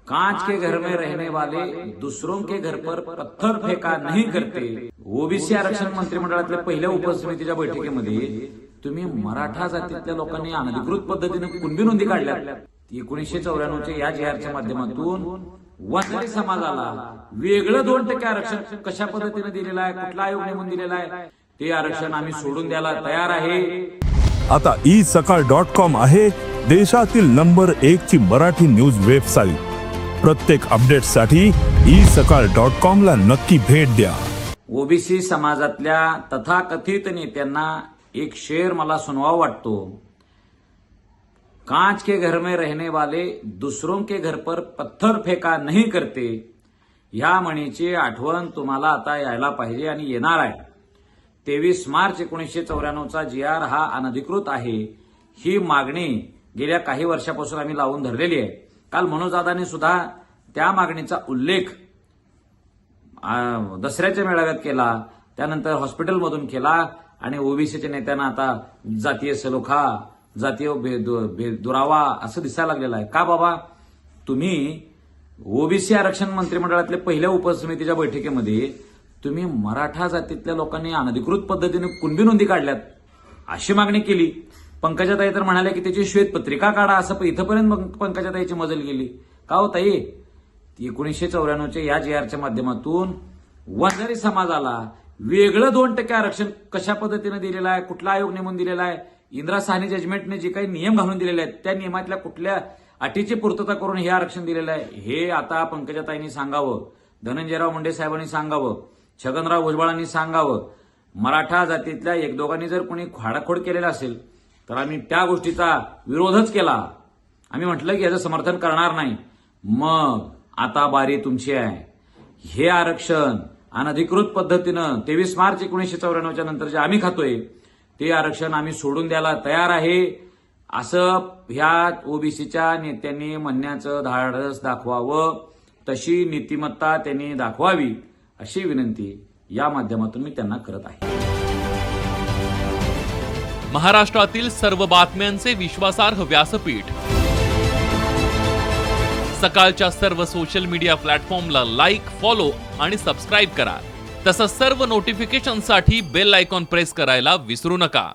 कांच के घर में रहने वाले दूसरों के घर पर पत्थर फेका नहीं करते। ओबीसी आरक्षण मंत्रिमंडळातल्या पहिल्या उपसमितीच्या बैठकीमध्ये तुम्ही मराठा जातीतल्या लोकांनी अनधिकृत पद्धतीने कुणबी नोंदी काढल्या। 1994च्या या JRच्या माध्यमातून वंजारी समाजाला वेगळं 2% आरक्षण कशा पद्धतीने दिलेलं आहे, कुठला आयोग नेमून दिलेला आहे, ते आरक्षण आम्ही सोडून द्यायला तयार आहे। आता isakal.com आहे देशातील नंबर 1 ची मराठी न्यूज वेबसाईट। प्रत्येक अपडेटसाठी isakal.com ला नक्की भेट द्या। ओबीसी समाजातल्या तथाकथित नेत्यांना एक शेर मला सुनावा वाटतो। कांच के घर में रहने वाले दूसरों के घर पर पत्थर फेका नहीं करते, ह्या म्हणीची आठवण तुम्हाला आता यायला पाहिजे आणि येणार आहे। 23 मार्च 1994चा JR हा अनधिकृत आहे, ही मागणी गेल्या काही वर्षापासून आम्ही लावून धरलेली आहे। काल मनोजदादांनी सुद्धा त्या मागणीचा उल्लेख दसऱ्याच्या मेळाव्यात केला, त्यानंतर हॉस्पिटलमधून केला आणि ओबीसीच्या नेत्यांना आता जातीय सलोखा, जातीय दुरावा असं दिसायला लागलेलं आहे। का बाबा, तुम्ही ओबीसी आरक्षण मंत्रिमंडळातल्या पहिल्या उपसमितीच्या बैठकीमध्ये तुम्ही मराठा जातीतल्या लोकांनी अनधिकृत पद्धतीने कुणबी नोंदी काढल्यात अशी मागणी केली। पंकजाताई तर म्हणाल्या की त्याची श्वेतपत्रिका काढा, असं इथंपर्यंत पंकजाताईची मजल गेली। का हो ताई, 1994च्या या JRच्या माध्यमातून वंजारी समाजाला वेगळं 2% आरक्षण कशा पद्धतीने दिलेलं आहे, कुठला आयोग नेमून दिलेला आहे, इंदिरा साहनी जजमेंटने जे काही नियम घालून दिलेले आहेत त्या नियमातल्या कुठल्या अटीची पूर्तता करून हे आरक्षण दिलेलं आहे, हे आता पंकजाताईंनी सांगावं, धनंजयराव मुंडे साहेबांनी सांगावं, छगनराव भुजबळांनी सांगावं। मराठा जातीतल्या एक दोघांनी जर कोणी खाडाखोड केलेला असेल तर आम्ही त्या गोष्टीचा विरोधच केला, आम्ही म्हटलं की याचं समर्थन करणार नाही। मग आता बारी तुमची आहे। हे आरक्षण अनधिकृत पद्धतीनं 23 मार्च 1994च्या नंतर जे आम्ही खातोय ते आरक्षण आम्ही सोडून द्यायला तयार आहे, असं ह्या ओबीसीच्या नेत्यांनी म्हणण्याचं धाडस दाखवावं, तशी नीतिमत्ता त्यांनी दाखवावी अशी विनंती या माध्यमातून मी त्यांना करत आहे। महाराष्ट्रातील सर्व बातम्यांचे विश्वासार्ह व्यासपीठ सकाळच्या सर्व सोशल मीडिया प्लॅटफॉर्मला लाईक, फॉलो आणि सबस्क्राईब करा। तसंच सर्व नोटिफिकेशनसाठी बेल आयकॉन प्रेस करायला विसरू नका।